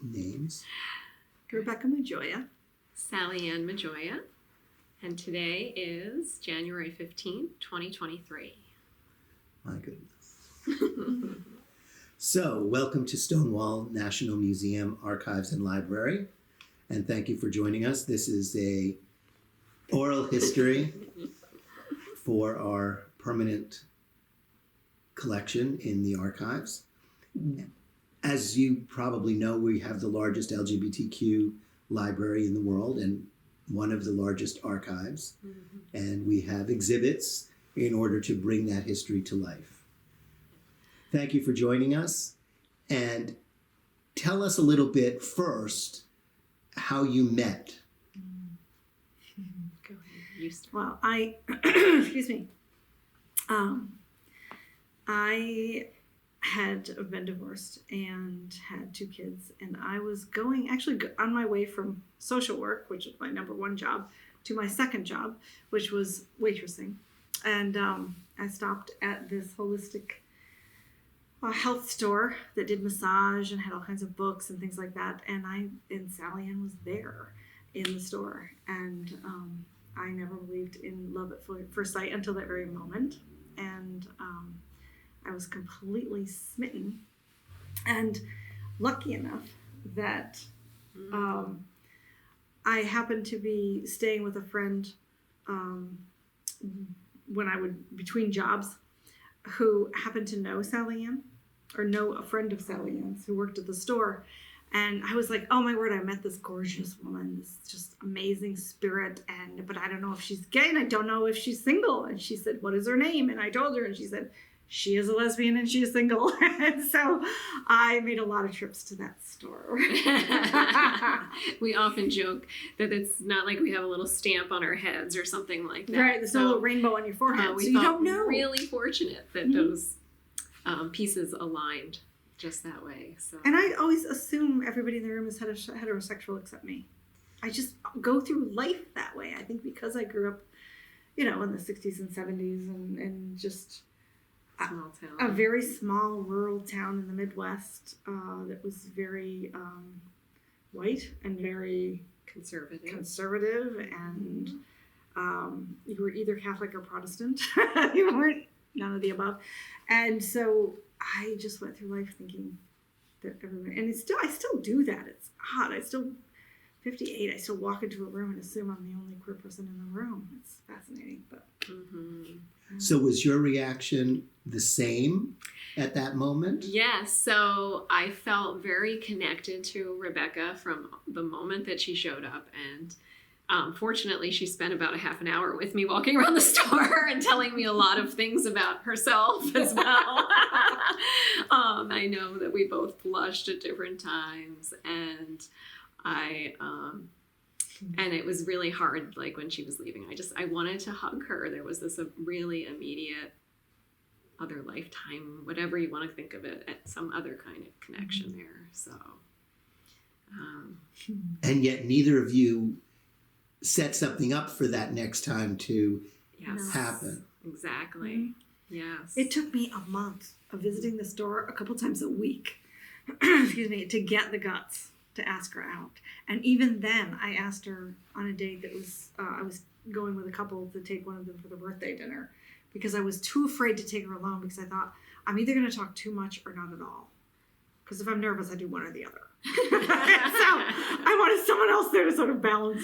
Names. Rebecca Majoya. SallyAnn Majoya. And today is January 15th, 2023. My goodness. So, welcome to Stonewall National Museum, Archives, and Library. And thank you for joining us. This is a oral history for our permanent collection in the archives. As you probably know, we have the largest LGBTQ library in the world and one of the largest archives. Mm-hmm. And we have exhibits in order to bring that history to life. Thank you for joining us. And tell us a little bit first how you met. Go ahead. Well, excuse me. I had been divorced and had 2 kids, and I was actually on my way from social work, which is my number 1 job, to my second job, which was waitressing. And I stopped at this holistic health store that did massage and had all kinds of books and things like that. And SallyAnn was there in the store. And I never believed in love at first sight until that very moment. And I was completely smitten, and lucky enough that I happened to be staying with a friend when I would between jobs, who happened to know SallyAnn, or know a friend of SallyAnn's who worked at the store. And I was like, oh my word, I met this gorgeous woman, this just amazing spirit, but I don't know if she's gay, and I don't know if she's single. And she said, what is her name? And I told her, and she said, she is a lesbian and she is single. And so I made a lot of trips to that store. We often joke that it's not like we have a little stamp on our heads or something like that. Right, there's no little rainbow on your forehead, so you don't know. Really fortunate that those pieces aligned just that way. So. And I always assume everybody in the room is heterosexual except me. I just go through life that way. I think because I grew up, in the 60s and 70s and just small town. A very small rural town in the Midwest that was very white and very conservative, and you were either Catholic or Protestant. You weren't none of the above. And so I just went through life thinking that everyone, and I still do that. It's odd. 58, I still walk into a room and assume I'm the only queer person in the room. It's fascinating. But So was your reaction the same at that moment? Yes. So I felt very connected to Rebecca from the moment that she showed up. And fortunately, she spent about a half an hour with me walking around the store and telling me a lot of things about herself as well. I know that we both blushed at different times, and and it was really hard, like when she was leaving. I wanted to hug her. There was this really immediate other lifetime, whatever you want to think of it, some other kind of connection there. So, and yet neither of you set something up for that next time to happen. Exactly. Yes. It took me a month of visiting the store a couple times a week, excuse me, to get the guts to ask her out. And even then, I asked her on a date that was, I was going with a couple to take one of them for the birthday dinner, because I was too afraid to take her alone, because I thought, I'm either going to talk too much or not at all. Because if I'm nervous, I do one or the other. So I wanted someone else there to sort of balance.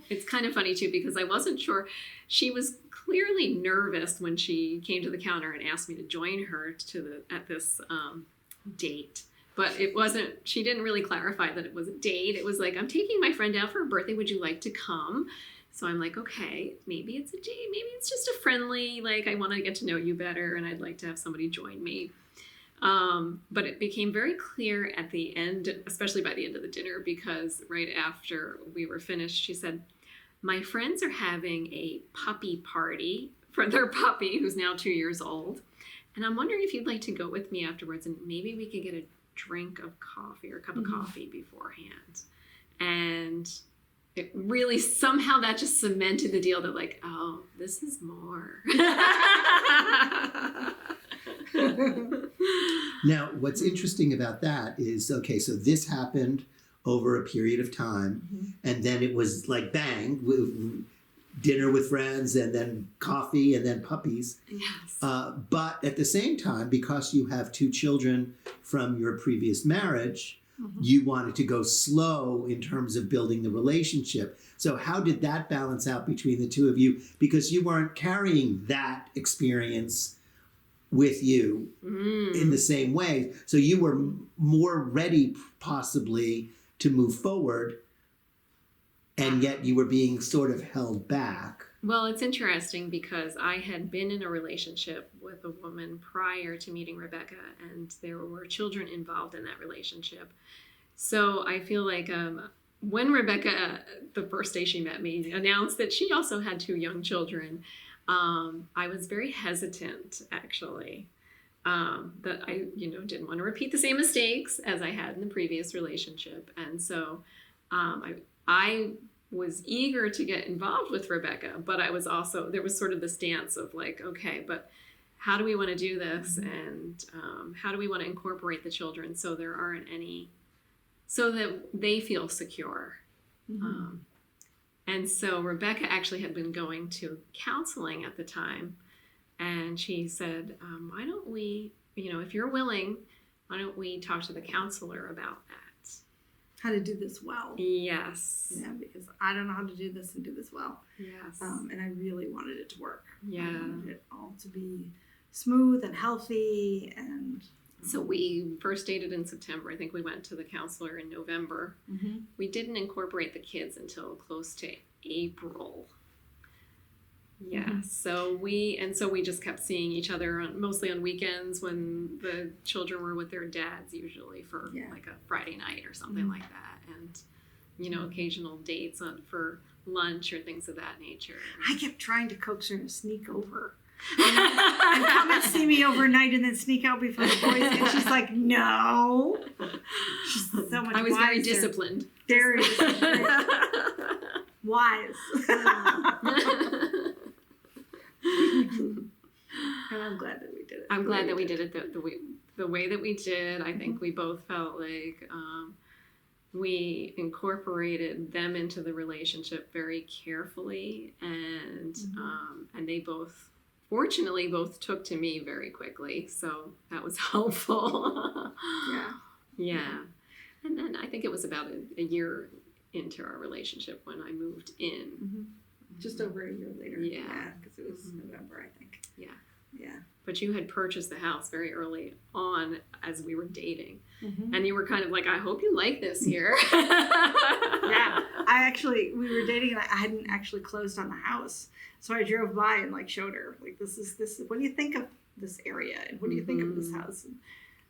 It's kind of funny too, because I wasn't sure. She was clearly nervous when she came to the counter and asked me to join her at this date. But it wasn't, she didn't really clarify that it was a date. It was like, I'm taking my friend out for her birthday. Would you like to come? So I'm like, okay, maybe it's a date. Maybe it's just a friendly, like, I want to get to know you better and I'd like to have somebody join me. But it became very clear at the end, especially by the end of the dinner, because right after we were finished, she said, my friends are having a puppy party for their puppy, who's now 2 years old. And I'm wondering if you'd like to go with me afterwards, and maybe we could get a drink of coffee or a cup of coffee beforehand. And it really, somehow that just cemented the deal that, like, oh, this is more. Now, what's interesting about that is, okay, so this happened over a period of time, and then it was like bang, dinner with friends, and then coffee, and then puppies. Yes. But at the same time, because you have 2 children from your previous marriage, you wanted to go slow in terms of building the relationship. So how did that balance out between the 2 of you? Because you weren't carrying that experience with you in the same way. So you were more ready, possibly, to move forward, and yet you were being sort of held back. Well, it's interesting because I had been in a relationship with a woman prior to meeting Rebecca, and there were children involved in that relationship. So I feel like when Rebecca, the first day she met me, announced that she also had 2 young children, I was very hesitant, actually, that I, didn't want to repeat the same mistakes as I had in the previous relationship. And so I was eager to get involved with Rebecca, but I was also, there was sort of the stance of like, okay, but how do we want to do this? And how do we want to incorporate the children so there aren't any, so that they feel secure? And so Rebecca actually had been going to counseling at the time, and she said, why don't we, if you're willing, why don't we talk to the counselor about that? How to do this well. Yes. Yeah, because I don't know how to do this and do this well. Yes. And I really wanted it to work. Yeah. I wanted it all to be smooth and healthy. And so we first dated in September. I think we went to the counselor in November. We didn't incorporate the kids until close to April. Yeah. So we just kept seeing each other mostly on weekends when the children were with their dads, usually for like a Friday night or something like that. And, occasional dates for lunch or things of that nature. I kept trying to coax her to sneak over. And come and see me overnight and then sneak out before the boys. And she's like, no. She's so much I was wiser. very disciplined. Very disciplined. Wise. And I'm glad that we did it. I'm glad that we did it the way that we did. I think we both felt like we incorporated them into the relationship very carefully, and they both, fortunately, took to me very quickly, so that was helpful. Yeah. And then I think it was about a year into our relationship when I moved in. Just over a year later. Yeah. Because it was November, I think. Yeah. Yeah. But you had purchased the house very early on as we were dating. And you were kind of like, I hope you like this here. Yeah. We were dating and I hadn't actually closed on the house. So I drove by and like showed her, like, this is, what do you think of this area? And what do you think of this house? And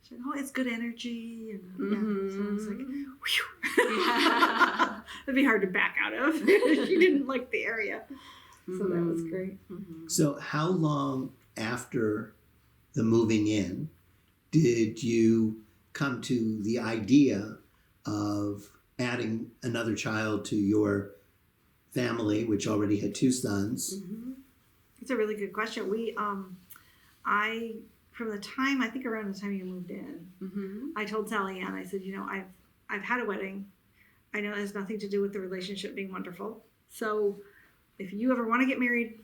she said, oh, it's good energy. And so I was like, whew. That'd be hard to back out of. She didn't like the area. So that was great. So how long after the moving in did you come to the idea of adding another child to your family, which already had 2 sons? It's a really good question. We, from the time, I think around the time you moved in, I told SallyAnn, I said, I've had a wedding. I know it has nothing to do with the relationship being wonderful. So if you ever want to get married,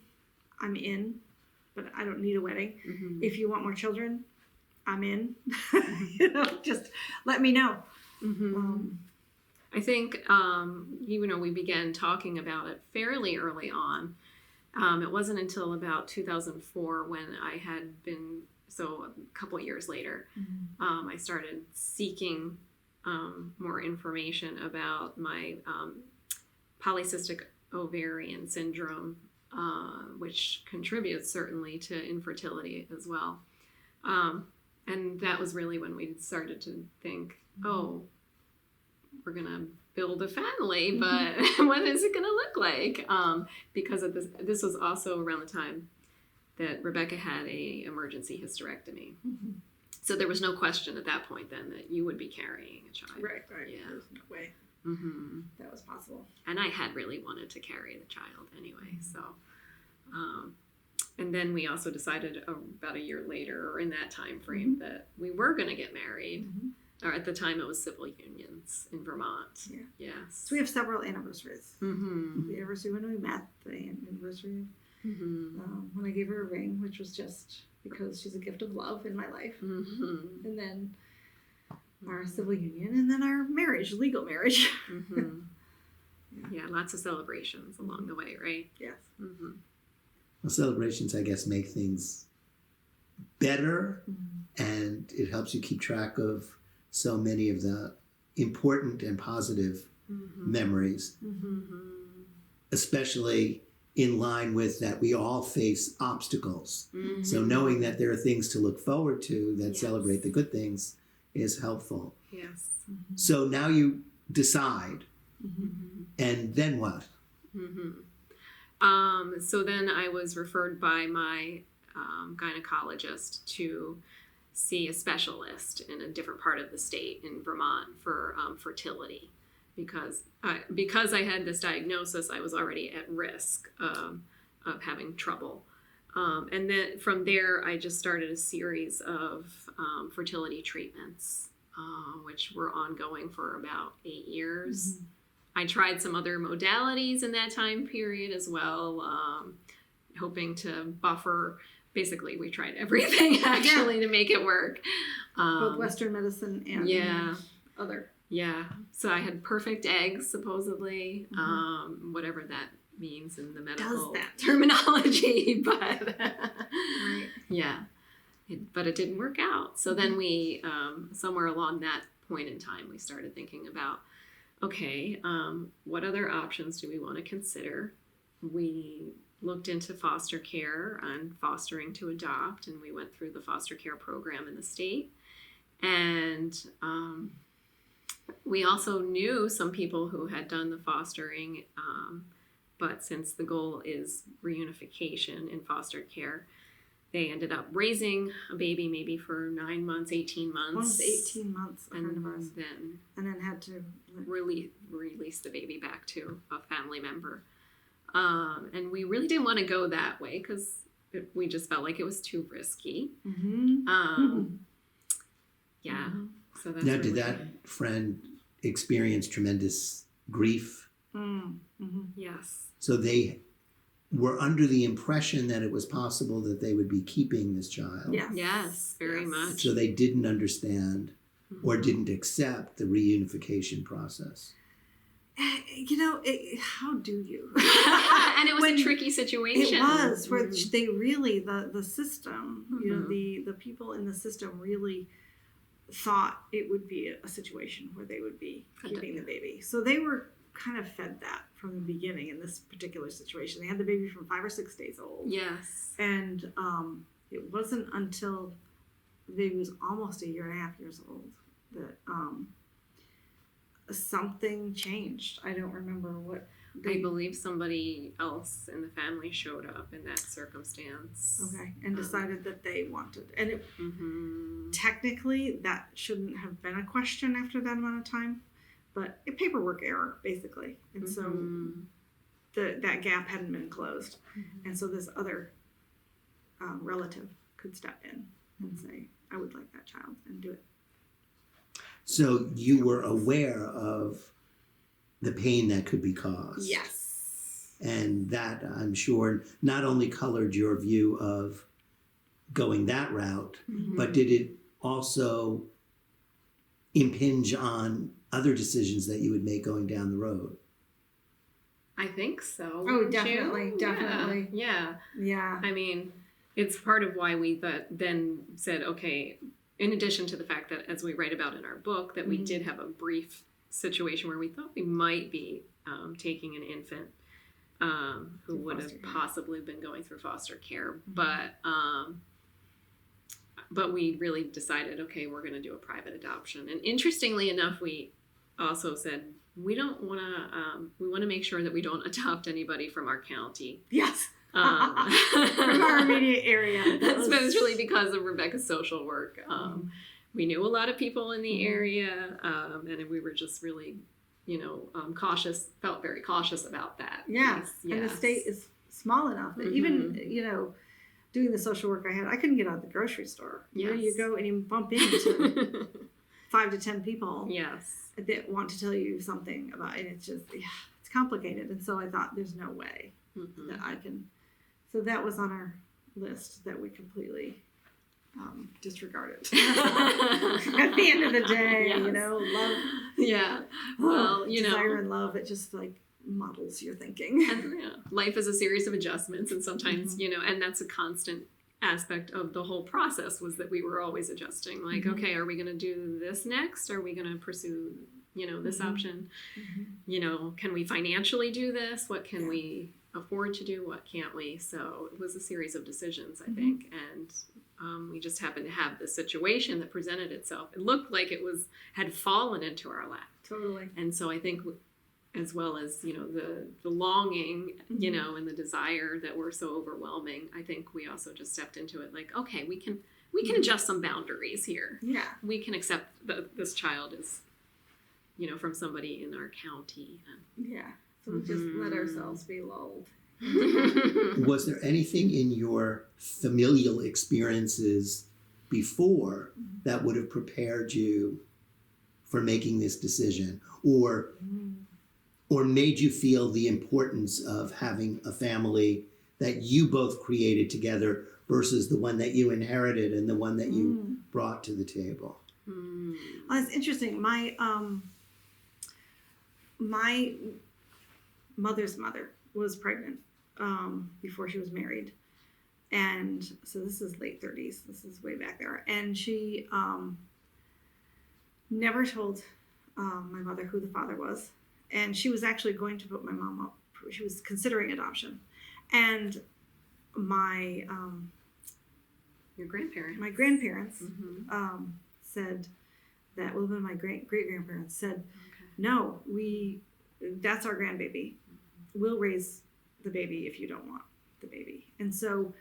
I'm in, but I don't need a wedding. If you want more children, I'm in. Just let me know. I think, we began talking about it fairly early on. It wasn't until about 2004 when I had been, so a couple of years later, I started seeking more information about my polycystic ovarian syndrome, which contributes certainly to infertility as well. And that was really when we started to think, oh, we're going to build a family, but what is it going to look like? Because of this was also around the time that Rebecca had a emergency hysterectomy. So there was no question at that point then that you would be carrying a child. Right. Yeah. There's no way that was possible. And I had really wanted to carry the child anyway. So And then we also decided about a year later, or in that time frame, that we were going to get married. Or at the time, it was civil unions in Vermont. Yeah. Yes. So we have several anniversaries. Mm-hmm. The anniversary when we met, the anniversary when I gave her a ring, which was just because she's a gift of love in my life. And then our civil union, and then our marriage, legal marriage. Yeah, lots of celebrations along the way, right? Yes. Well, celebrations, I guess, make things better, and it helps you keep track of so many of the important and positive memories, especially in line with that we all face obstacles. So knowing that there are things to look forward to that celebrate the good things is helpful. Yes. So now you decide, and then what? So then I was referred by my gynecologist to see a specialist in a different part of the state in Vermont for fertility, because I had this diagnosis, I was already at risk of having trouble. And then from there, I just started a series of fertility treatments, which were ongoing for about 8 years. I tried some other modalities in that time period as well, hoping to buffer. Basically, we tried everything actually to make it work. Both Western medicine and other. Yeah. So I had perfect eggs, supposedly, whatever that means in the medical terminology. But yeah, but it didn't work out. So then we, somewhere along that point in time, we started thinking about, okay, what other options do we want to consider? We looked into foster care and fostering to adopt, and we went through the foster care program in the state. And we also knew some people who had done the fostering, but since the goal is reunification in foster care, they ended up raising a baby maybe for 9 months, 18 months. One was 18 months, a friend of ours. And then had to release the baby back to a family member. And we really didn't want to go that way because we just felt like it was too risky. So that's now, did that friend experience tremendous grief? Yes. So they were under the impression that it was possible that they would be keeping this child. Yes, very much. So they didn't understand or didn't accept the reunification process. You know, how do you? And it was a tricky situation. It was, where they really, the system, you know, the people in the system really thought it would be a situation where they would be keeping the baby. So they were kind of fed that from the beginning in this particular situation. They had the baby from 5 or 6 days old. Yes. And it wasn't until the baby was almost 1.5 years old that something changed. I don't remember what. I believe somebody else in the family showed up in that circumstance. Okay, and decided that they wanted. And it, technically, that shouldn't have been a question after that amount of time, but a paperwork error, basically. And so that gap hadn't been closed. And so this other relative could step in and say, I would like that child, and do it. So you were aware of the pain that could be caused. Yes. And that, I'm sure, not only colored your view of going that route, but did it also impinge on other decisions that you would make going down the road? I think so. Oh, definitely. Yeah. Yeah. I mean, it's part of why we then said, okay, in addition to the fact that, as we write about in our book, that we did have a brief situation where we thought we might be taking an infant who would have possibly been going through foster care, but we really decided, okay, we're going to do a private adoption. And interestingly enough, we also said we want to make sure that we don't adopt anybody from our county. Yes. From our immediate area. That's really because of Rebecca's social work. We knew a lot of people in the area, and we were just really, cautious, felt very cautious about that. Yeah. Yes. And the state is small enough that even, doing the social work I had, I couldn't get out of the grocery store. Yes. You go and you bump into 5 to 10 people Yes. that want to tell you something about it. It's just, it's complicated. And so I thought, there's no way that I can. So that was on our list that we completely disregarded. At the end of the day, Yes. Love. Yeah. Well, desire and love, it just models your thinking. And, life is a series of adjustments, and sometimes, and that's a constant aspect of the whole process, was that we were always adjusting. Like, okay, are we going to do this next? Are we going to pursue, this option? Can we financially do this? What can we afford to do? What can't we? So it was a series of decisions, I think. And we just happened to have this situation that presented itself. It looked like it had fallen into our lap. Totally. And so I think, as well as, the longing, and the desire that were so overwhelming, I think we also just stepped into it like, okay, we can adjust some boundaries here. Yeah. We can accept that this child is, from somebody in our county. Yeah. So we just let ourselves be lulled. Was there anything in your familial experiences before that would have prepared you for making this decision, or made you feel the importance of having a family that you both created together versus the one that you inherited and the one that you brought to the table? Well, it's interesting. My mother's mother was pregnant before she was married. And so this is late 30s. This is way back there. And she never told my mother who the father was. And she was actually going to put my mom up. She was considering adoption. And my Your grandparents. my grandparents said that, well, my great-grandparents said, no, that's our grandbaby. We'll raise the baby if you don't want the baby. And so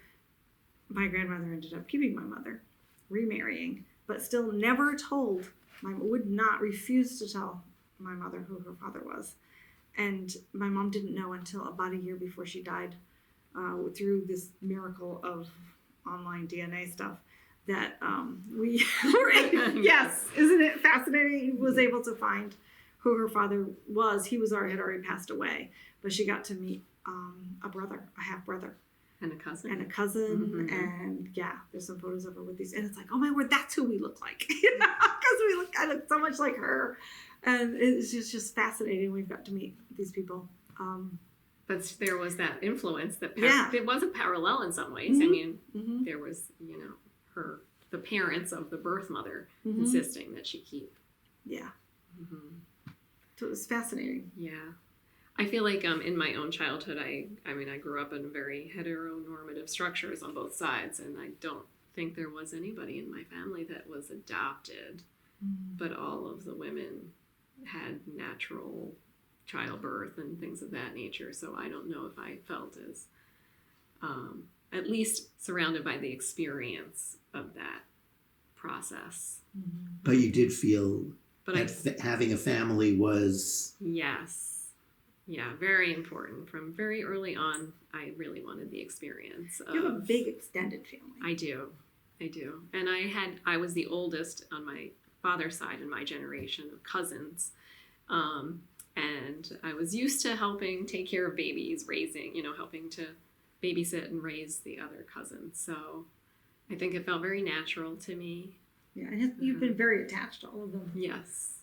my grandmother ended up keeping my mother, remarrying, but still never told, refused to tell my mother who her father was. And my mom didn't know until about a year before she died, through this miracle of online DNA stuff, that we were yes, isn't it fascinating? Was able to find who her father was. He had already passed away, but she got to meet a half brother. And a cousin. And there's some photos of her with these, and it's like, oh my word, that's who we look like, because I look so much like her, and it's just fascinating. We've got to meet these people. But there was that influence that it was a parallel in some ways. I mean, there was the parents of the birth mother insisting that she keep. Yeah. So it was fascinating. Yeah. I feel like in my own childhood, I grew up in very heteronormative structures on both sides, and I don't think there was anybody in my family that was adopted, but all of the women had natural childbirth and things of that nature. So I don't know if I felt as, at least surrounded by the experience of that process. But you did feel having a family was... Yes. Yeah, very important. From very early on, I really wanted the experience. You have a big extended family. I do. And I was the oldest on my father's side in my generation of cousins. And I was used to helping take care of babies, helping to babysit and raise the other cousins. So I think it felt very natural to me. Yeah, and you've been very attached to all of them. Yes.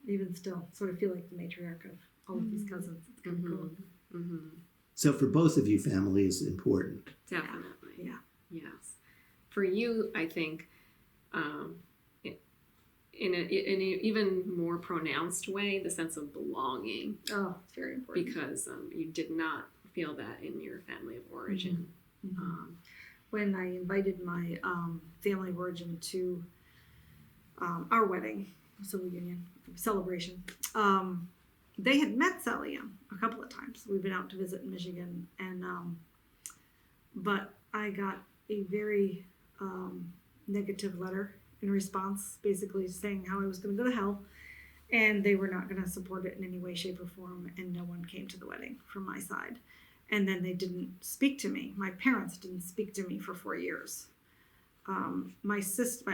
Even still, sort of feel like the matriarch of all of these cousins. It's kind of cool. So for both of you, family is important. Definitely. Yeah. Yes. For you, I think, in an even more pronounced way, the sense of belonging. Oh, it's very important. Because you did not feel that in your family of origin. When I invited my family of origin to our wedding, civil union celebration, they had met SallyAnn a couple of times. We've been out to visit in Michigan, and but I got a very negative letter in response, basically saying how I was going to go to hell, and they were not going to support it in any way, shape, or form, and no one came to the wedding from my side. And then they didn't speak to me. My parents didn't speak to me for 4 years. My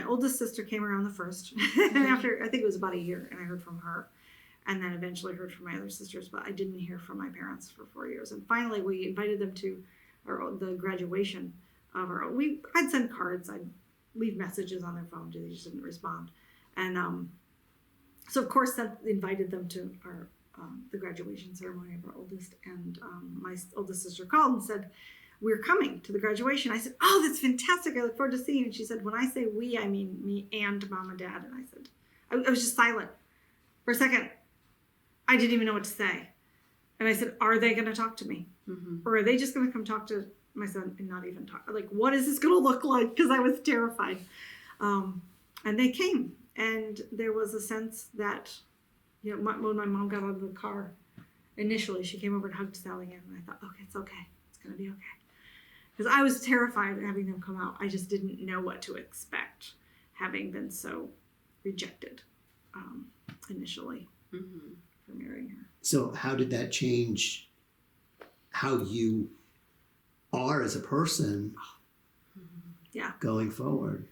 oldest sister came around the first, and after, I think it was about a year, and I heard from her, and then eventually heard from my other sisters, but I didn't hear from my parents for 4 years. And finally, we invited them to the graduation of I'd send cards, I'd leave messages on their phone, they just didn't respond. And so of course that invited them to the graduation ceremony of our oldest, and my oldest sister called and said, "We're coming to the graduation." I said, "Oh, that's fantastic. I look forward to seeing you." And she said, "When I say we, I mean me and mom and dad." And I said, I was just silent for a second. I didn't even know what to say. And I said, "Are they going to talk to me? Mm-hmm. Or are they just going to come talk to my son and not even talk? Like, what is this going to look like?" Because I was terrified. And they came. And there was a sense that, when my mom got out of the car, initially she came over and hugged SallyAnn, and I thought, okay, it's okay. It's going to be okay. Because I was terrified of having them come out. I just didn't know what to expect, having been so rejected initially for marrying her. So how did that change how you are as a person going forward?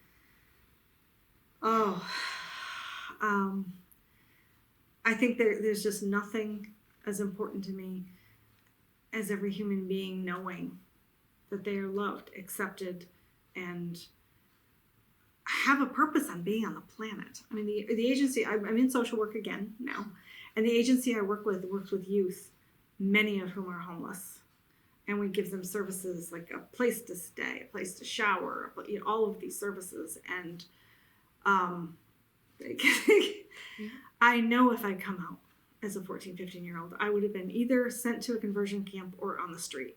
I think there's just nothing as important to me as every human being knowing that they are loved, accepted, and have a purpose on being on the planet. I mean, the agency, I'm in social work again now, and the agency I works with youth, many of whom are homeless. And we give them services like a place to stay, a place to shower, all of these services. And I know if I'd come out as a 14, 15-year-old, I would have been either sent to a conversion camp or on the street.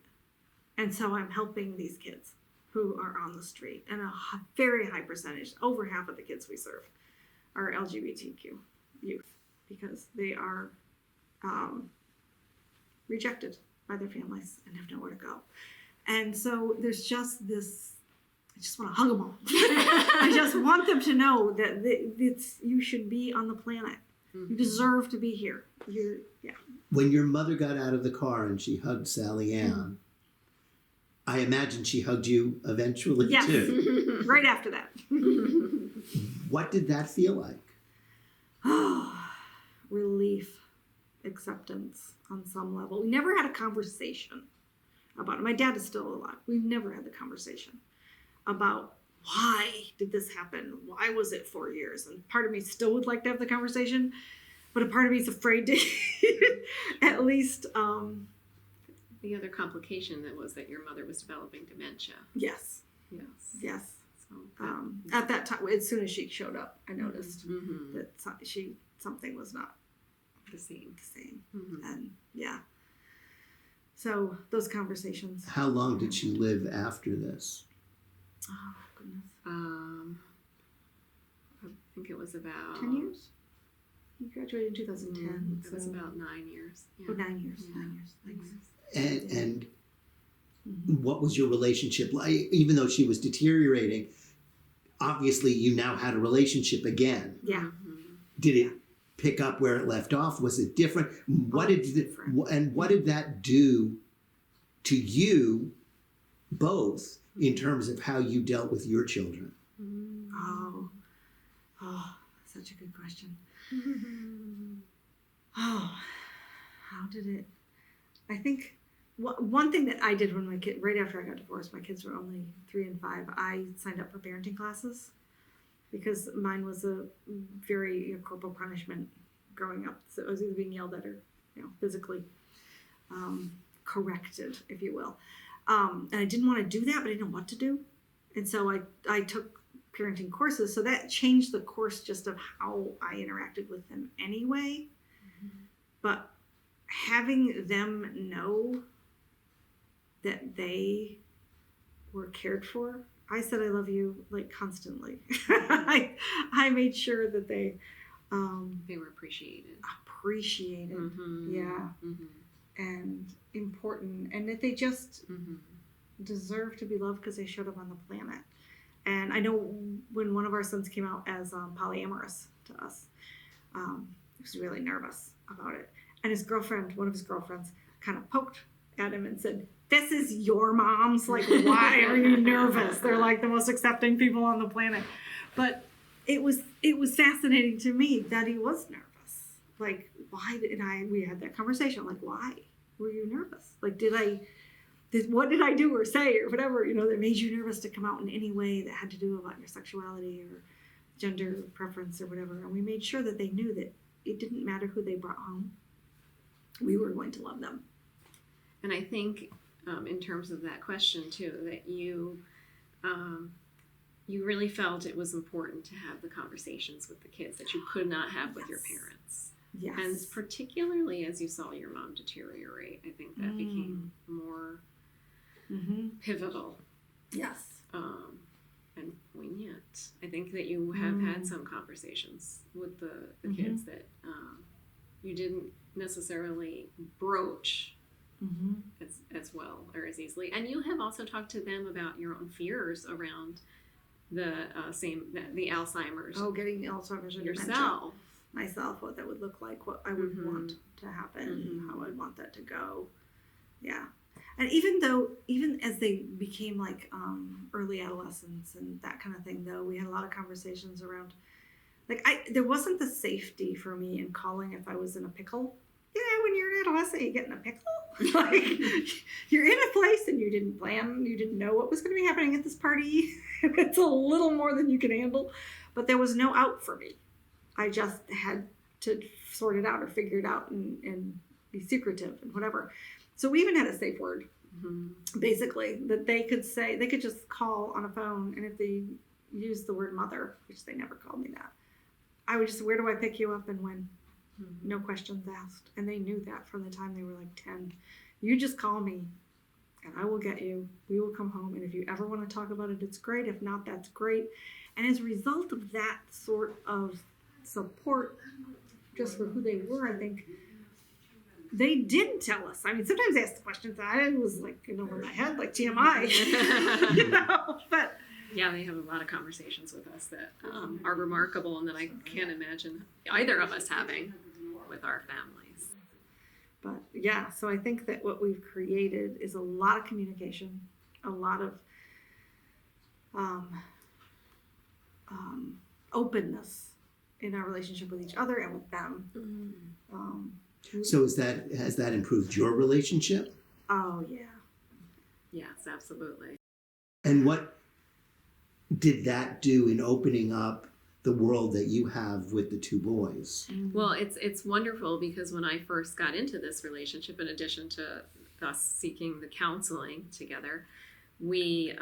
And so I'm helping these kids who are on the street. And a very high percentage, over half of the kids we serve, are LGBTQ youth because they are rejected by their families and have nowhere to go. And so there's just this, I just want to hug them all. I just want them to know that you should be on the planet. You deserve to be here. When your mother got out of the car and she hugged SallyAnn, I imagine she hugged you eventually too. Right after that. What did that feel like? Relief, acceptance on some level. We never had a conversation about it. My dad is still alive. We've never had the conversation about why did this happen? Why was it 4 years? And part of me still would like to have the conversation, but a part of me is afraid to at least. The other complication was that your mother was developing dementia. Yes. So, at that time, as soon as she showed up, I noticed that something was not the same. And so those conversations. How long did she live after this? Oh goodness. I think it was about 10 years. You graduated in 2010. It was about 9 years. Yeah. 9 years. 9 years. Thanks. And what was your relationship like? Even though she was deteriorating, obviously you now had a relationship again. Yeah. Did it pick up where it left off? Was it different? What did that do to you both in terms of how you dealt with your children? Oh, such a good question. How did it? I think one thing that I did when right after I got divorced, my kids were only 3 and 5. I signed up for parenting classes because mine was a very corporal punishment growing up. So I was either being yelled at or physically corrected, if you will. And I didn't want to do that, but I didn't know what to do. And so I took parenting courses. So that changed the course just of how I interacted with them anyway. But having them know that they were cared for, I said I love you like constantly. I made sure that they were appreciated. And important, and that they just deserve to be loved because they showed up on the planet. And I know when one of our sons came out as polyamorous to us, he was really nervous about it. And his girlfriend, one of his girlfriends, kind of poked at him and said, this is your mom's. Like, why are you nervous? They're like the most accepting people on the planet. But it was fascinating to me that he was nervous. Like, why did we had that conversation. Like, why were you nervous? Like, what did I do or say or whatever, that made you nervous to come out in any way that had to do about your sexuality or gender preference or whatever? And we made sure that they knew that it didn't matter who they brought home. We were going to love them. And I think in terms of that question too, that you really felt it was important to have the conversations with the kids that you could not have with your parents. Yes. And particularly as you saw your mom deteriorate, I think that became more pivotal. Yes. And poignant. I think that you have had some conversations with the kids that you didn't necessarily broach as well or as easily. And you have also talked to them about your own fears around the Alzheimer's. Oh, getting Alzheimer's or yourself. Myself, what that would look like, what I would want to happen, how I'd want that to go. Yeah. And even as they became like early adolescents and that kind of thing, though, we had a lot of conversations around, like, there wasn't the safety for me in calling if I was in a pickle. When you're an adolescent, you get in a pickle. Like, you're in a place and you didn't know what was going to be happening at this party. It's a little more than you can handle. But there was no out for me. I just had to sort it out or figure it out and be secretive and whatever. So we even had a safe word, basically, that they could just call on a phone, and if they used the word mother, which they never called me that, I would just, where do I pick you up and when? No questions asked. And they knew that from the time they were like 10. You just call me and I will get you. We will come home. And if you ever want to talk about it, it's great. If not, that's great. And as a result of that sort of support, just for who they were, I think they did tell us. I mean, sometimes they asked the questions that I was like, over my head, like TMI, but yeah, they have a lot of conversations with us that are remarkable and that I can't imagine either of us having with our families. But yeah, so I think that what we've created is a lot of communication, a lot of openness in our relationship with each other and with them. So has that improved your relationship? Oh yeah. Yes, absolutely. And what did that do in opening up the world that you have with the two boys? Well, it's wonderful because when I first got into this relationship, in addition to us seeking the counseling together, we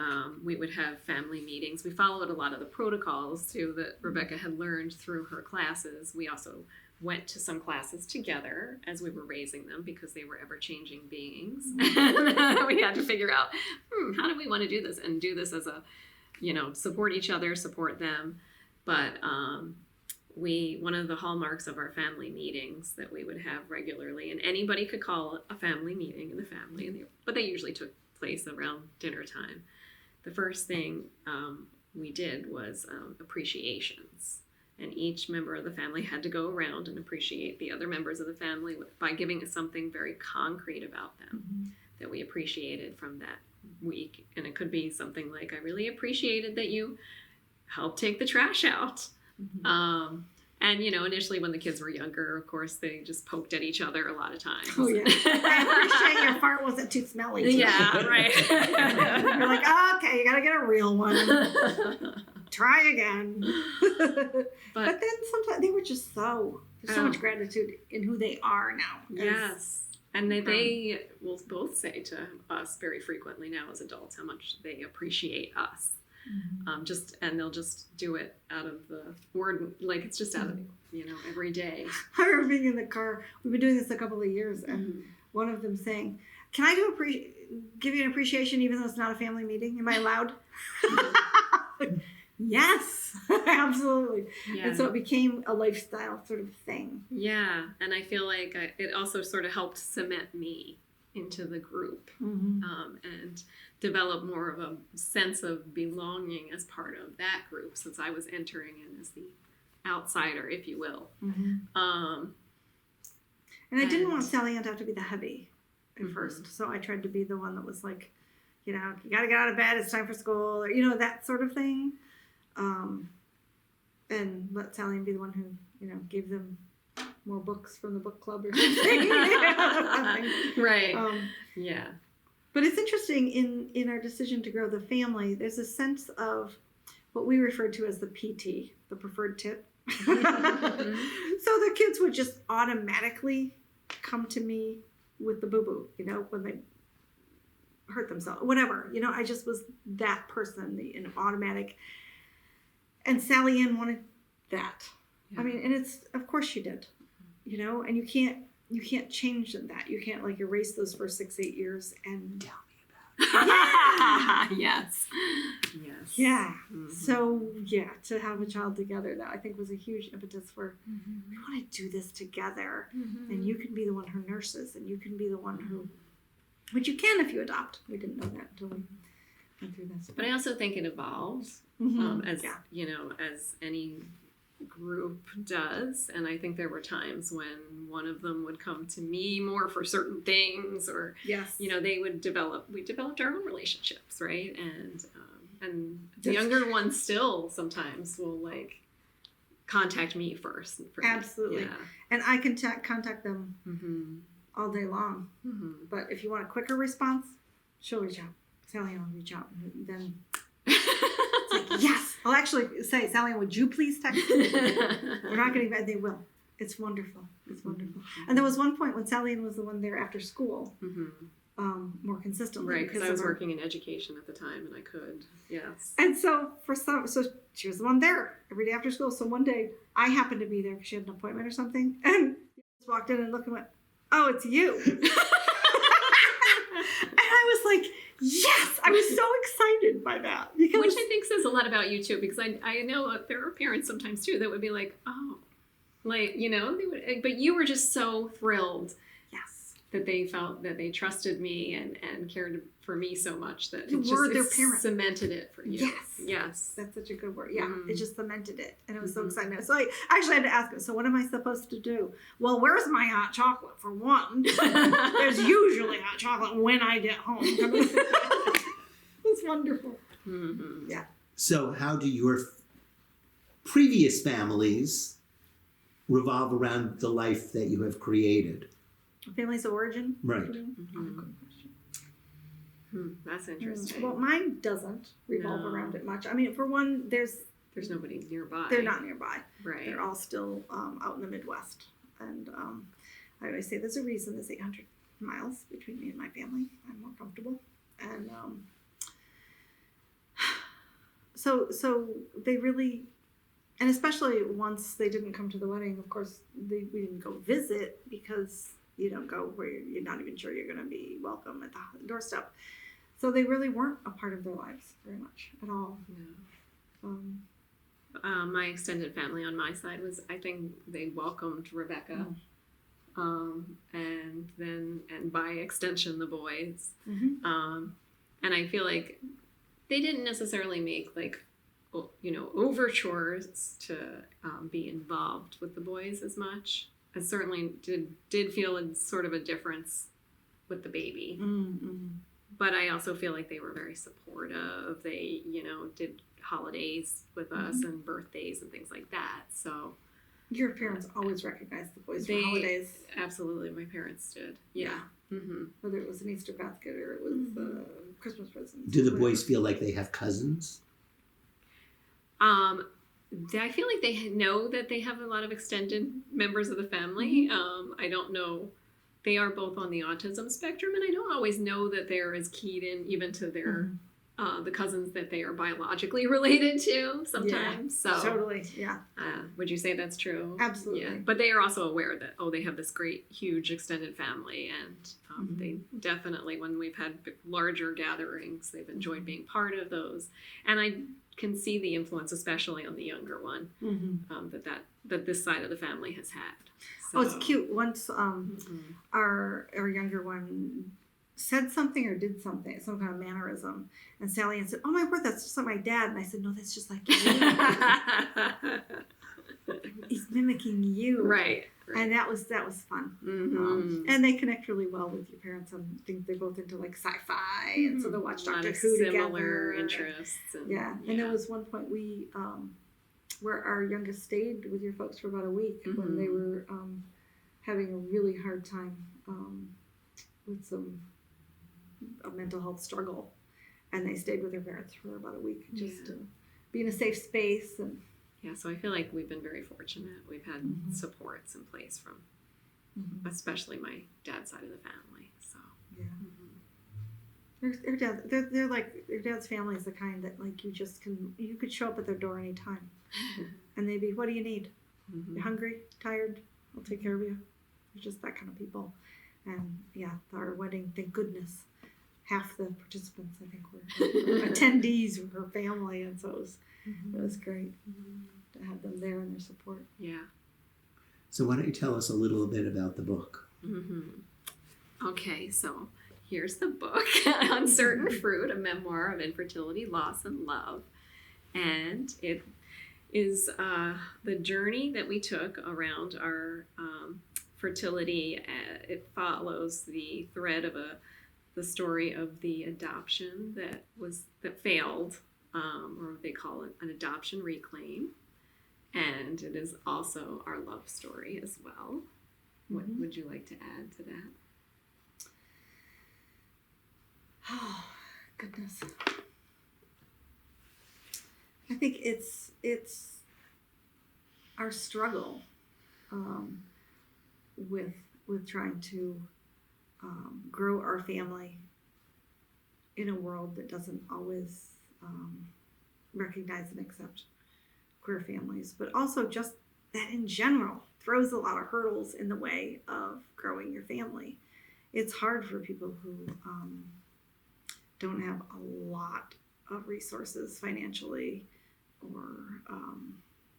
would have family meetings. We followed a lot of the protocols too that Rebecca had learned through her classes. We also went to some classes together as we were raising them because they were ever-changing beings. We had to figure out, how do we want to do this and do this as a, support each other, support them. But one of the hallmarks of our family meetings that we would have regularly, and anybody could call a family meeting in the family, but they usually took place around dinner time. The first thing we did was appreciations. And each member of the family had to go around and appreciate the other members of the family by giving us something very concrete about them that we appreciated from that week. And it could be something like, I really appreciated that you helped take the trash out. And, initially when the kids were younger, of course, they just poked at each other a lot of times. Oh, yeah. I appreciate your fart wasn't too smelly. Today. Yeah, right. You're like, okay, you got to get a real one. Try again. But then sometimes they were just there's so much gratitude in who they are now. Yes. And they will both say to us very frequently now as adults how much they appreciate us. And they'll just do it out of the word, like it's just out of, every day. I remember being in the car. We've been doing this a couple of years, and one of them saying, "Can I give you an appreciation even though it's not a family meeting? Am I allowed?" Yes, absolutely. Yeah. And so it became a lifestyle sort of thing. Yeah, and I feel like it also sort of helped cement me into the group and develop more of a sense of belonging as part of that group, since I was entering in as the outsider, if you will. And I didn't want SallyAnn to have to be the heavy. at first. So I tried to be the one that was like, you know, you got to get out of bed. It's time for school, or, you know, that sort of thing. And let SallyAnn be the one who, you know, gave them more books from the book club or something. Right. Yeah. But it's interesting in our decision to grow the family, there's a sense of what we refer to as the PT, the preferred tip. So the kids would just automatically come to me with the boo-boo, you know, when they hurt themselves, whatever. You know, I just was that person, an automatic. And SallyAnn wanted that. Yeah. I mean, and it's, of course she did, you know, and you can't change that. You can't like erase those first 6-8 years and tell me about it. Yes. Yeah. So yeah, to have a child together, that I think was a huge impetus for, we want to do this together, and you can be the one who nurses, and you can be the one who, which you can if you adopt. We didn't know that until we went through this. But I also think it evolves, as you know, as any group does. And I think there were times when one of them would come to me more for certain things, or you know, we developed our own relationships, right? And the younger ones still sometimes will like contact me first. Absolutely. Yeah. And I can contact them all day long. But if you want a quicker response, she'll reach out. SallyAnn will reach out. And then it's like, yes. I'll actually say, SallyAnn, would you please text me? We're not getting bad. They will. It's wonderful. It's wonderful. And there was one point when SallyAnn was the one there after school, more consistently. Right, because I was working in education at the time, and I could, yes. And so so she was the one there every day after school. So one day I happened to be there because she had an appointment or something, and just walked in and looked and went, "Oh, it's you." And I was like, yes, I was so excited by that. Because which I think says a lot about you too, because I know there are parents sometimes too that would be like, oh, like, you know, they would, but you were just so thrilled. Yes. That they felt that they trusted me and cared for me so much that you were their parent. Cemented it for you. Yes. That's such a good word. Yeah. It just cemented it. And it was so exciting. So I actually had to ask him, so what am I supposed to do? Well, where's my hot chocolate for one? There's usually hot chocolate when I get home. It's wonderful. Yeah. So how do your previous families revolve around the life that you have created? Family's of origin? Right. Good question. That's interesting. Well, mine doesn't revolve around it much. I mean, for one, there's nobody nearby. They're not nearby. Right. They're all still out in the Midwest. And I always say there's a reason there's 800 miles between me and my family. I'm more comfortable. And so they really, and especially once they didn't come to the wedding, of course, we didn't go visit because you don't go where you're not even sure you're going to be welcome at the doorstep. So they really weren't a part of their lives very much at all. No. My extended family on my side was, I think they welcomed Rebecca, and by extension the boys. And I feel like they didn't necessarily make like, you know, overtures to be involved with the boys as much. I certainly did feel sort of a difference with the baby. But I also feel like they were very supportive. They, you know, did holidays with us and birthdays and things like that. So your parents always recognized the boys for holidays. Absolutely, my parents did. Yeah. Whether it was an Easter basket or it was Christmas presents. Do the boys feel like they have cousins? I feel like they know that they have a lot of extended members of the family. I don't know. They are both on the autism spectrum, and I don't always know that they're as keyed in even to their the cousins that they are biologically related to sometimes. Yeah, so totally, yeah. Would you say that's true? Absolutely. Yeah. But they are also aware that they have this great, huge extended family, and they definitely, when we've had larger gatherings, they've enjoyed being part of those. And I can see the influence, especially on the younger one, that this side of the family has had. So. Oh, it's cute. Once our younger one said something or did something, some kind of mannerism, and SallyAnn said, "Oh my word, that's just like my dad." And I said, "No, that's just like you." He's mimicking you. Right. great. And that was fun. And they connect really well with your parents. I think they're both into like sci-fi, and so they'll watch Doctor Who similar together. interests. And there was one point we where our youngest stayed with your folks for about a week when they were having a really hard time with a mental health struggle, and they stayed with their parents for about a week just to be in a safe space. And so I feel like we've been very fortunate. We've had supports in place from especially my dad's side of the family. So they're like, your dad's family is the kind that like you could show up at their door anytime and they'd be, what do you need? You're hungry, tired, I'll take care of you. They're just that kind of people. And our wedding, thank goodness, half the participants I think were attendees were her family, and so it was great to have them there and their support. So why don't you tell us a little bit about the book? Okay, so here's the book, Uncertain Fruit, a Memoir of Infertility, Loss, and Love. And it is the journey that we took around our fertility. It follows the thread of the story of the adoption that failed, or they call it an adoption reclaim. And it is also our love story as well. What would you like to add to that? Oh, goodness. I think it's our struggle with trying to grow our family in a world that doesn't always recognize and accept queer families, but also just that in general throws a lot of hurdles in the way of growing your family. It's hard for people who don't have a lot of resources financially, or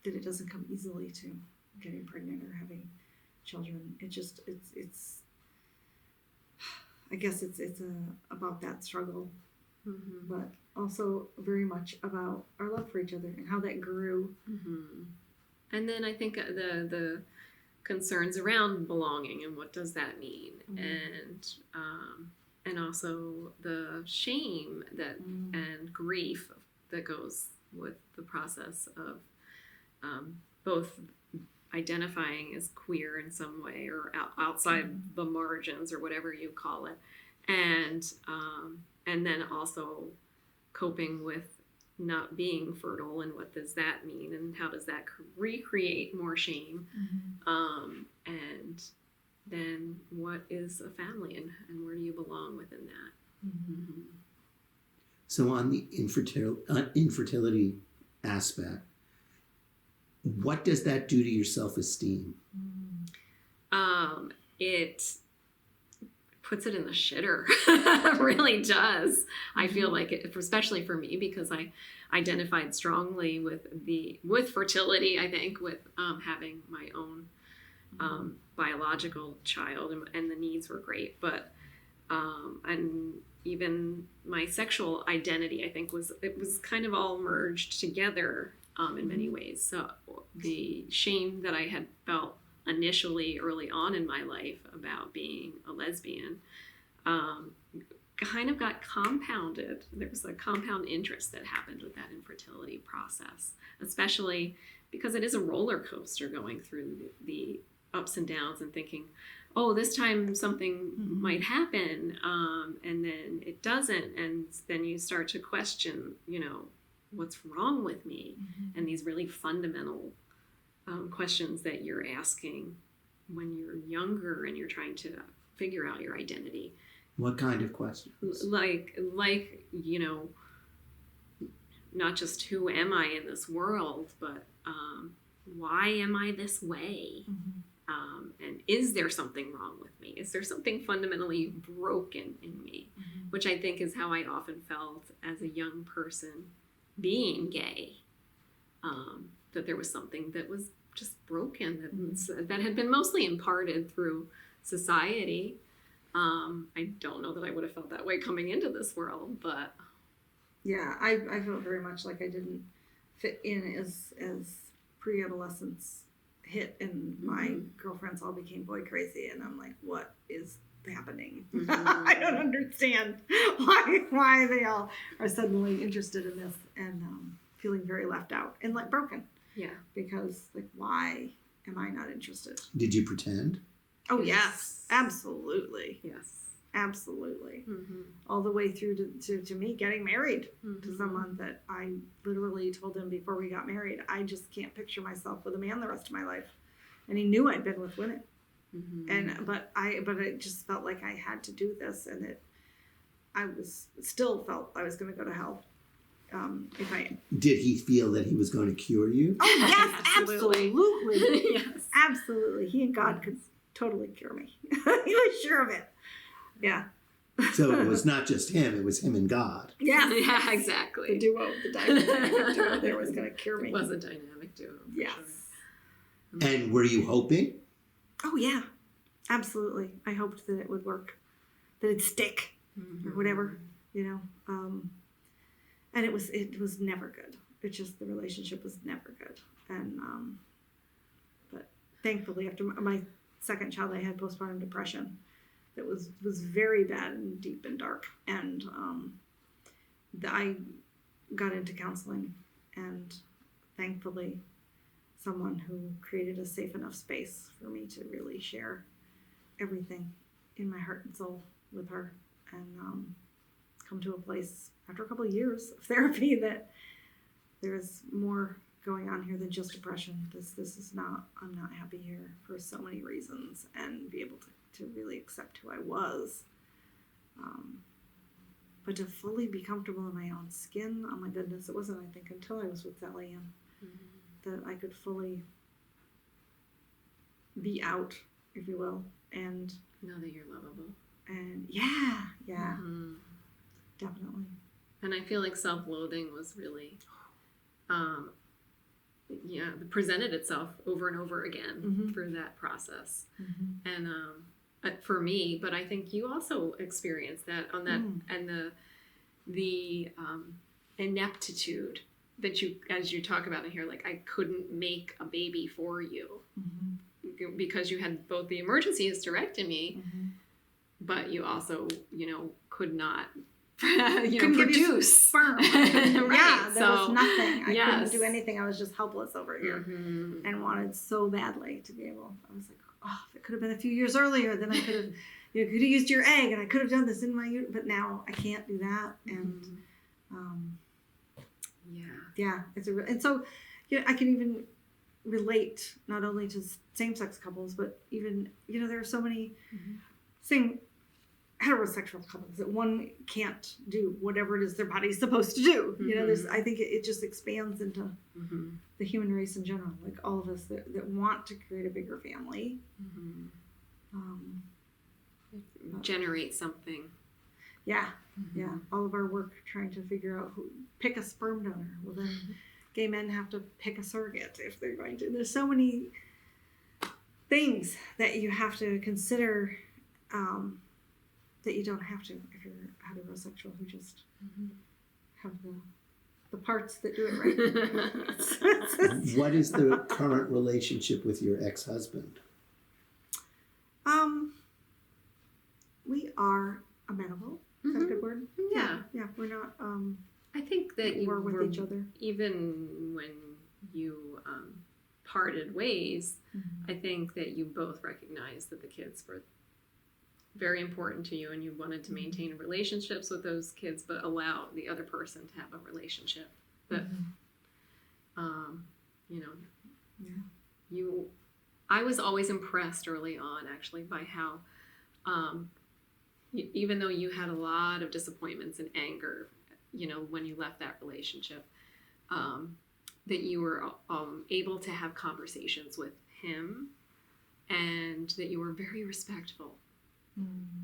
that it doesn't come easily to getting pregnant or having children. It's I guess it's about that struggle, but also very much about our love for each other and how that grew. And then I think the concerns around belonging and what does that mean, and also the shame that and grief that goes with the process of both identifying as queer in some way or outside the margins or whatever you call it, and then also coping with not being fertile, and what does that mean, and how does that recreate more shame, and then what is a family, and where do you belong within that. So on the infertility aspect, what does that do to your self-esteem? It puts it in the shitter. It really does. I feel like it, especially for me, because I identified strongly with fertility, I think, with having my own biological child, and the needs were great, but and even my sexual identity, I think, was kind of all merged together in many ways. So the shame that I had felt initially early on in my life about being a lesbian kind of got compounded. There was a compound interest that happened with that infertility process, especially because it is a roller coaster going through the ups and downs and thinking, oh, this time something might happen, and then it doesn't, and then you start to question, what's wrong with me, and these really fundamental questions that you're asking when you're younger and you're trying to figure out your identity. What kind of questions? Like not just who am I in this world, but why am I this way? And is there something wrong with me? Is there something fundamentally broken in me? Which I think is how I often felt as a young person being gay, that there was something that was just broken, that had been mostly imparted through society. I don't know that I would have felt that way coming into this world, but yeah, I felt very much like I didn't fit in as pre-adolescents hit, and my girlfriends all became boy crazy, and I'm like, what is happening? Mhm. I don't understand why they all are suddenly interested in this, and feeling very left out and like broken, Yeah. because like, why am I not interested? Did you pretend? Oh Yes. yes, absolutely, Yes. absolutely. Mm-hmm. All the way through to me getting married Mm-hmm. to someone that I literally told him before we got married, I just can't picture myself with a man the rest of my life. And he knew I'd been with women. Mm-hmm. But I just felt like I had to do this, and that I still felt I was going to go to hell if I. Did he feel that he was going to cure you? Oh yes, Absolutely. absolutely, Yes. absolutely. He and God could totally cure me. He was sure of it. Yeah. So it was not just him, it was him and God. Yeah. Yeah, exactly. The duo, the dynamic duo there was going to cure me. It was a dynamic duo. For Yes. Sure. And were you hoping? Oh yeah, absolutely. I hoped that it would work, that it'd stick, Mm-hmm. or whatever, you know. And it was never good. It just, the relationship was never good. And but thankfully, after my second child, I had postpartum depression. That was very bad and deep and dark. And I got into counseling, and thankfully, someone who created a safe enough space for me to really share everything in my heart and soul with her, and come to a place after a couple of years of therapy that there is more going on here than just depression. This is not, I'm not happy here for so many reasons, and be able to really accept who I was. But to fully be comfortable in my own skin, oh my goodness, it wasn't, I think, until I was with SallyAnn that I could fully be out, if you will, and Know that you're lovable. yeah, Mm-hmm. definitely. And I feel like self-loathing was really, presented itself over and over again through that process. And for me, but I think you also experienced that on that, and the ineptitude that you, as you talk about in here, like I couldn't make a baby for you because you had both the emergency hysterectomy, but you also, could not, Couldn't give you produce sperm. Right. Yeah, there was So, nothing. I yes. couldn't do anything. I was just helpless over here, and wanted so badly to be able. I was like, oh, if it could have been a few years earlier, then I could have, could have used your egg, and I could have done this in my. But now I can't do that, and yeah, it's and so, I can even relate not only to same-sex couples, but even there are so many same heterosexual couples that one can't do whatever it is their body's supposed to do. There's, I think it just expands into the human race in general, like all of us that want to create a bigger family. Generate something. Yeah. All of our work trying to figure out pick a sperm donor. Well, then gay men have to pick a surrogate if they're going to. There's so many things that you have to consider that you don't have to if you're heterosexual, who just have the parts that do it right. What is the current relationship with your ex-husband? We are amenable. Is that a good word? Yeah. Yeah, we're not. I think that you we're with each other. Even when you parted ways, I think that you both recognized that the kids were very important to you, and you wanted to maintain relationships with those kids, but allow the other person to have a relationship that, I was always impressed early on, actually, by how, even though you had a lot of disappointments and anger, when you left that relationship, that you were able to have conversations with him, and that you were very respectful.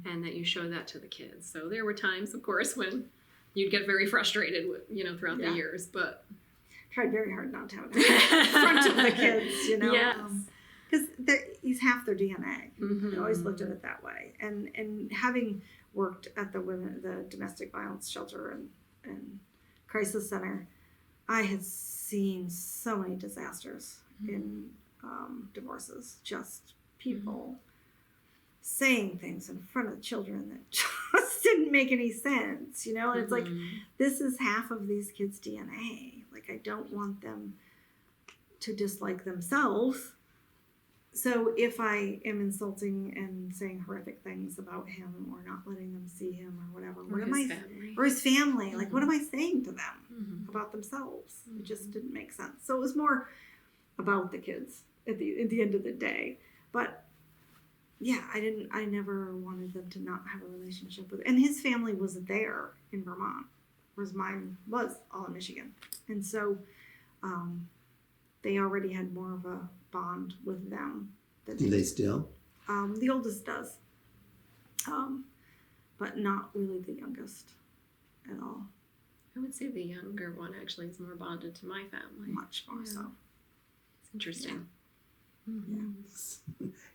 And that you show that to the kids. So there were times, of course, when you'd get very frustrated with, throughout the years, but tried very hard not to have it in front of the kids, Yes. Because he's half their DNA. I always looked at it that way. And having worked at the domestic violence shelter and crisis center, I had seen so many disasters in divorces, just people saying things in front of children that just didn't make any sense, you know? And it's like, this is half of these kids' DNA. Like, I don't want them to dislike themselves. So if I am insulting and saying horrific things about him or not letting them see him or whatever, or his family, like, what am I saying to them about themselves? It just didn't make sense. So it was more about the kids at the end of the day. But yeah, I never wanted them to not have a relationship with, and his family was there in Vermont, whereas mine was all in Michigan. And so they already had more of a bond with them. Do they still? The oldest does, but not really the youngest at all. I would say the younger one actually is more bonded to my family. Much more so. It's interesting. Yeah.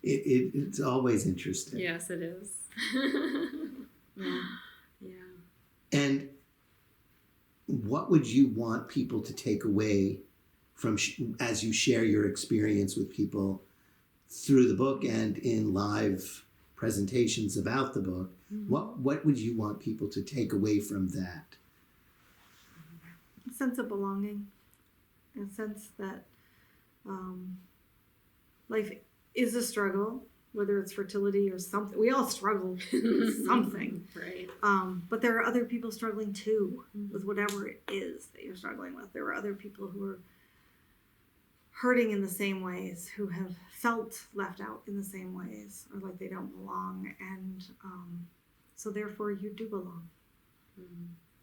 It's always interesting. Yes, it is. Yeah. And what would you want people to take away from as you share your experience with people through the book and in live presentations about the book? What would you want people to take away from that? A sense of belonging, a sense that life is a struggle, whether it's fertility or something. We all struggle with something. Right. But there are other people struggling too with whatever it is that you're struggling with. There are other people who are hurting in the same ways, who have felt left out in the same ways, or like they don't belong. And so therefore you do belong.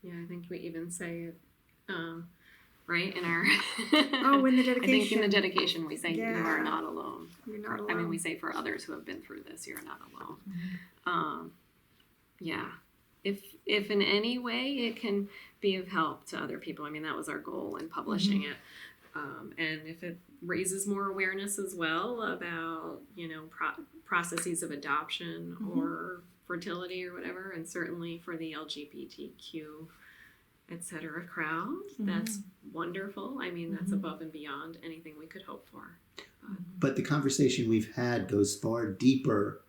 Yeah, I think we even say it, right, in our... in the dedication. I think in the dedication we say, you are not alone. You're not alone. I mean, we say for others who have been through this, you're not alone. Yeah. If in any way it can be of help to other people, I mean, that was our goal in publishing it. And if it raises more awareness as well about, processes of adoption or fertility or whatever, and certainly for the LGBTQ, etc. crowd, that's wonderful. I mean, that's above and beyond anything we could hope for. But the conversation we've had goes far deeper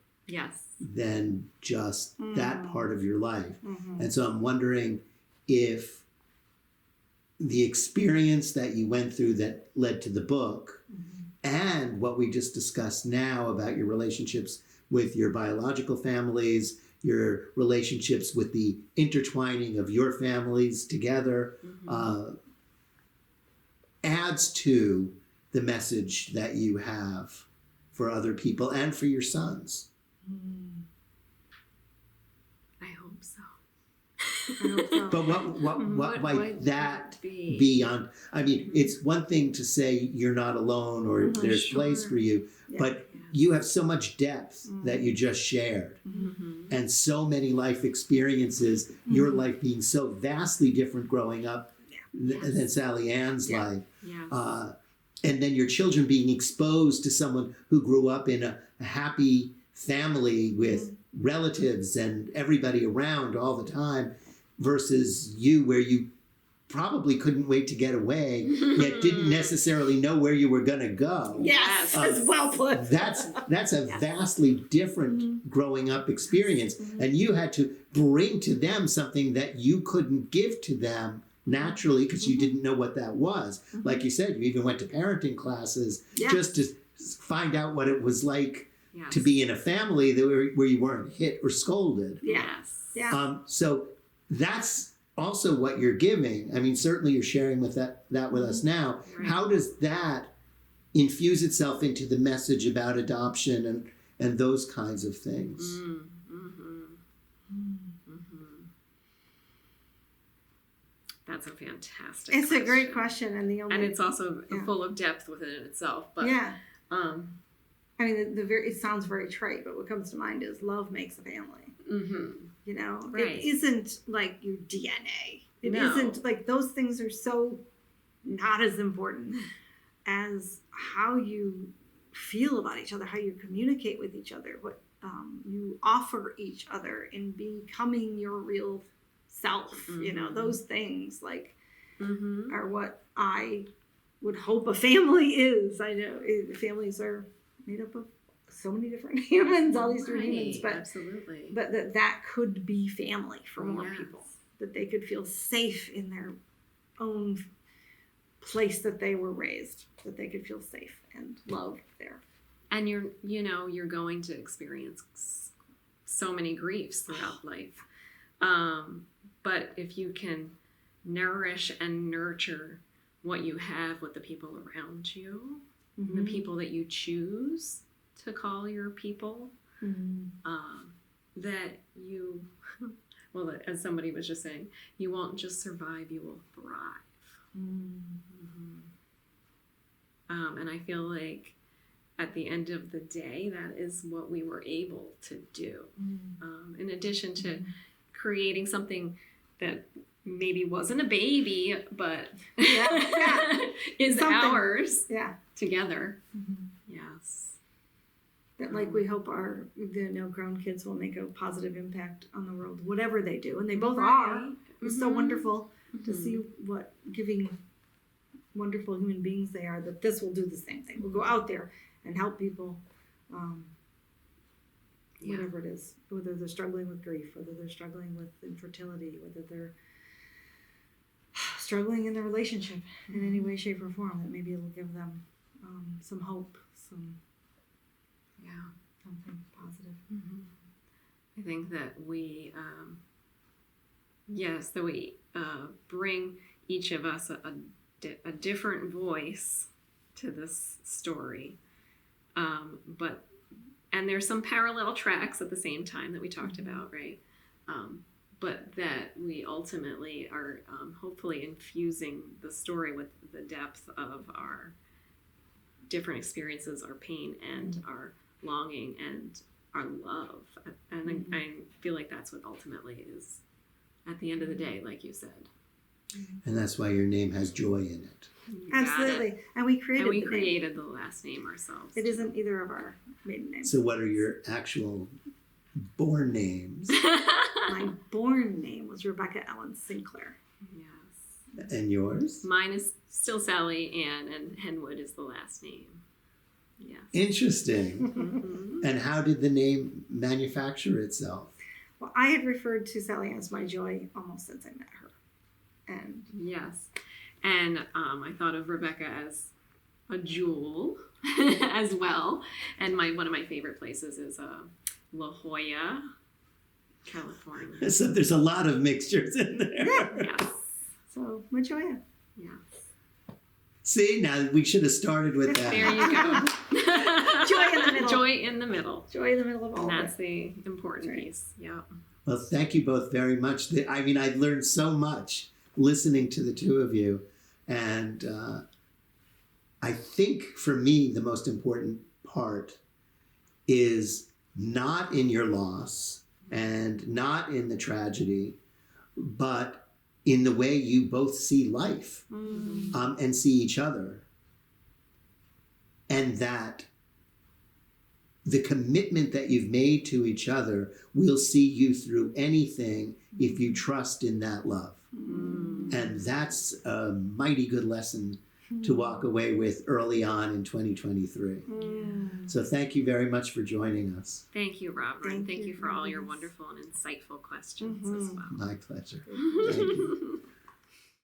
than just that part of your life. And so I'm wondering if the experience that you went through that led to the book and what we just discussed now about your relationships with your biological families, your relationships with the intertwining of your families together, adds to the message that you have for other people and for your sons. I hope so. But what might that be on? I mean, it's one thing to say you're not alone or there's place for you, but you have so much depth that you just shared, and so many life experiences, your life being so vastly different growing up than SallyAnn's life. And then your children being exposed to someone who grew up in a happy family with relatives and everybody around all the time, versus you where you probably couldn't wait to get away, yet didn't necessarily know where you were going to go. Yes, as well put. That's a vastly different growing up experience. And you had to bring to them something that you couldn't give to them naturally because you didn't know what that was. Like you said, you even went to parenting classes just to find out what it was like to be in a family where you weren't hit or scolded. So that's also what you're giving. I mean, certainly you're sharing with that with us now. How does that infuse itself into the message about adoption and those kinds of things? That's a fantastic It's question. a great question, and it's also full of depth within itself. But I mean, it sounds very trite, but what comes to mind is love makes a family. You know, it isn't like your DNA. It isn't like those things are so not as important as how you feel about each other, how you communicate with each other, what you offer each other in becoming your real self. You know, those things like are what I would hope a family is. I know families are made up of so many different humans, all these different humans, but absolutely. but that could be family for more Yes. people, that they could feel safe in their own place that they were raised, that they could feel safe and loved there. And you're going to experience so many griefs throughout life. But if you can nourish and nurture what you have with the people around you, Mm-hmm. the people that you choose to call your people, that you, well, as somebody was just saying, you won't just survive, you will thrive. And I feel like at the end of the day, that is what we were able to do. In addition to creating something that maybe wasn't a baby, but is Something. ours Yeah. together. Yes. That like we hope our grown kids will make a positive impact on the world, whatever they do, and they both are. It's so wonderful to see what giving wonderful human beings they are. That this will do the same thing. We'll go out there and help people, whatever it is, whether they're struggling with grief, whether they're struggling with infertility, whether they're struggling in their relationship in any way, shape, or form. That maybe it'll give them some hope, something positive. I think that we, bring each of us a different voice to this story. And there's some parallel tracks at the same time that we talked about, right? But that we ultimately are hopefully infusing the story with the depth of our different experiences, our pain and our longing and our love. And I feel like that's what ultimately is at the end of the day, like you said. And that's why your name has joy in it. You got Absolutely. it. And we created And we the created the last name ourselves. name. It isn't either of our maiden names. So what are your actual born names? My born name was Rebecca Ellen Sinclair. Yes. And yours? Mine is still SallyAnn, and Henwood is the last name. Yes. Interesting. And how did the name manufacture itself? Well, I had referred to SallyAnn as my joy almost since I met her. And Yes. And I thought of Rebecca as a jewel as well. And one of my favorite places is La Jolla, California. So there's a lot of mixtures in there. Yes. so Majoya. Yes. See, now we should have started with that. There you go. Joy in the middle. Joy in the middle. Joy in the middle of all And of that's it. the important Right. piece. Yeah. Well, thank you both very much. I mean, I've learned so much listening to the two of you. And I think for me, the most important part is not in your loss and not in the tragedy, but in the way you both see life and see each other. And that the commitment that you've made to each other will see you through anything if you trust in that love. And that's a mighty good lesson to walk away with early on in 2023. So thank you very much for joining us. Thank you, Robert. And thank you for all your Yes. wonderful and insightful questions as well. My pleasure. Thank you.